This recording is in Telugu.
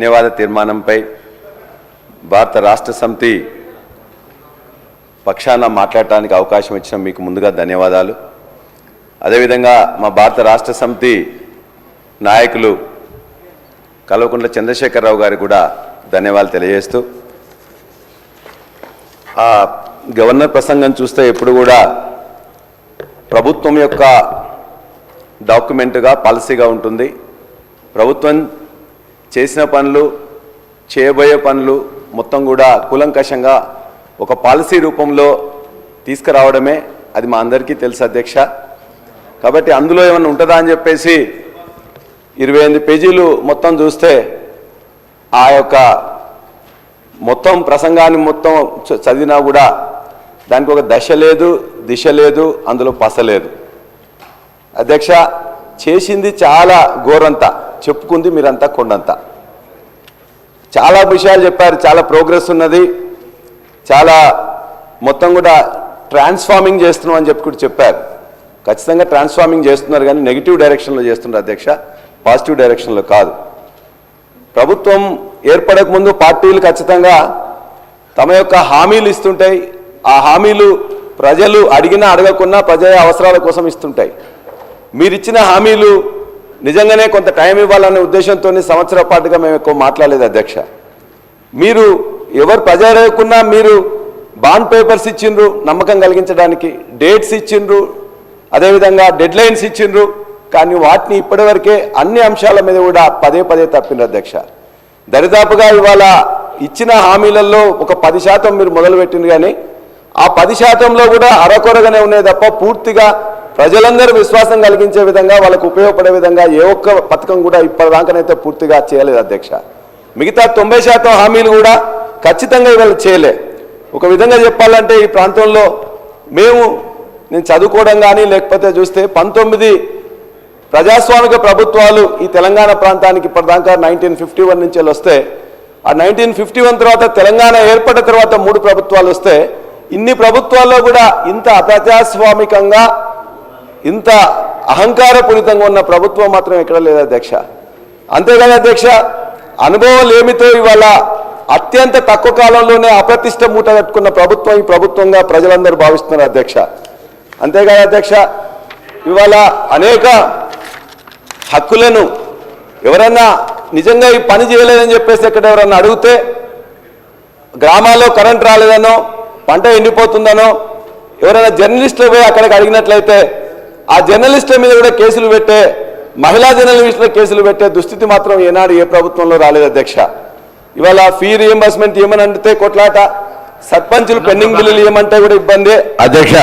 ధన్యవాద తీర్మానంపై భారత రాష్ట్ర సమితి పక్షాన మాట్లాడటానికి అవకాశం ఇచ్చిన మీకు ముందుగా ధన్యవాదాలు. అదేవిధంగా మా భారత రాష్ట్ర సమితి నాయకులు కల్వకుంట్ల చంద్రశేఖరరావు గారికి కూడా ధన్యవాదాలు తెలియజేస్తూ, గవర్నర్ ప్రసంగం చూస్తే ఎప్పుడు కూడా ప్రభుత్వం యొక్క డాక్యుమెంట్గా పాలసీగా ఉంటుంది. ప్రభుత్వం చేసిన పనులు, చేయబోయే పనులు మొత్తం కూడా కూలంకషంగా ఒక పాలసీ రూపంలో తీసుకురావడమే అది మా అందరికీ తెలుసు అధ్యక్ష. కాబట్టి అందులో ఏమన్నా ఉంటుందా అని చెప్పేసి 28 పేజీలు మొత్తం చూస్తే ఆ యొక్క మొత్తం ప్రసంగాన్ని మొత్తం చదివినా కూడా దానికి ఒక దశ లేదు, దిశ లేదు, అందులో పస లేదు. అధ్యక్ష, చేసింది చాలా ఘోరంతా, చెప్పుకుంది మీరంతా కొండంతా. చాలా విషయాలు చెప్పారు, చాలా ప్రోగ్రెస్ ఉన్నది, చాలా మొత్తం కూడా ట్రాన్స్ఫార్మింగ్ చేస్తున్నాం అని చెప్పి కూడా చెప్పారు. ఖచ్చితంగా ట్రాన్స్ఫార్మింగ్ చేస్తున్నారు, కానీ నెగిటివ్ డైరెక్షన్లో చేస్తున్నారు అధ్యక్ష, పాజిటివ్ డైరెక్షన్లో కాదు. ప్రభుత్వం ఏర్పడక ముందు పార్టీలు ఖచ్చితంగా తమ యొక్క హామీలు ఇస్తుంటాయి. ఆ హామీలు ప్రజలు అడిగినా అడగకున్నా ప్రజల అవసరాల కోసం ఇస్తుంటాయి. మీరిచ్చిన హామీలు నిజంగానే కొంత టైం ఇవ్వాలనే ఉద్దేశంతో సంవత్సరాల పాటుగా మేము ఎక్కువ మాట్లాడలేదు అధ్యక్ష. మీరు ఎవరు ప్రజలు అడగకున్నా మీరు బాండ్ పేపర్స్ ఇచ్చిండ్రు, నమ్మకం కలిగించడానికి డేట్స్ ఇచ్చిండ్రు, అదేవిధంగా డెడ్ లైన్స్ ఇచ్చిండ్రు, కానీ వాటిని ఇప్పటివరకే అన్ని అంశాల మీద కూడా పదే పదే తప్పిండ్రు అధ్యక్ష. దరిదాపుగా ఇవాళ ఇచ్చిన హామీలలో ఒక 10% మీరు మొదలుపెట్టింది, కానీ ఆ 10%లో కూడా అరకొరగానే ఉన్నాయి తప్ప పూర్తిగా ప్రజలందరూ విశ్వాసం కలిగించే విధంగా, వాళ్ళకు ఉపయోగపడే విధంగా ఏ ఒక్క పథకం కూడా ఇప్పటిదాకానైతే పూర్తిగా చేయలేదు అధ్యక్ష. మిగతా 90% హామీలు కూడా ఖచ్చితంగా ఇవాళ చేయలే. ఒక విధంగా చెప్పాలంటే ఈ ప్రాంతంలో నేను చదువుకోవడం కానీ లేకపోతే చూస్తే 19 ప్రజాస్వామిక ప్రభుత్వాలు ఈ తెలంగాణ ప్రాంతానికి ఇప్పటిదాకా 1951 నుంచి వస్తే, ఆ 1951 తర్వాత తెలంగాణ ఏర్పడిన తర్వాత 3 ప్రభుత్వాలు వస్తే, ఇన్ని ప్రభుత్వాల్లో కూడా ఇంత అప్రజాస్వామికంగా ఇంత అహంకారపూరితంగా ఉన్న ప్రభుత్వం మాత్రం ఎక్కడ లేదు అధ్యక్ష. అంతేగాని అధ్యక్ష, అనుభవాలు ఏమితో ఇవాళ అత్యంత తక్కువ కాలంలోనే అప్రతిష్ట మూట కట్టుకున్న ప్రభుత్వం ఈ ప్రభుత్వంగా ప్రజలందరూ భావిస్తున్నారు అధ్యక్ష. అంతేగాని అధ్యక్ష, ఇవాళ అనేక హక్కులను ఎవరన్నా నిజంగా ఈ పని చేయలేదని చెప్పేసి ఎక్కడ ఎవరన్నా అడిగితే, గ్రామాల్లో కరెంట్ రాలేదనో, పంట ఎండిపోతుందనో ఎవరైనా జర్నలిస్టులు పోయి అక్కడికి అడిగినట్లయితే ఆ జర్నలిస్టుల మీద కూడా కేసులు పెట్టే, మహిళా జర్నలిస్టుల కేసులు పెట్టే దుస్థితి మాత్రం ఏనాడు ఏ ప్రభుత్వంలో రాలేదు అధ్యక్ష. ఇవాళ ఫీ రియంబర్స్మెంట్ ఏమని అంటే కొట్లాట, సర్పంచులు పెండింగ్ బిల్లులు ఏమంటే కూడా ఇబ్బంది అధ్యక్ష.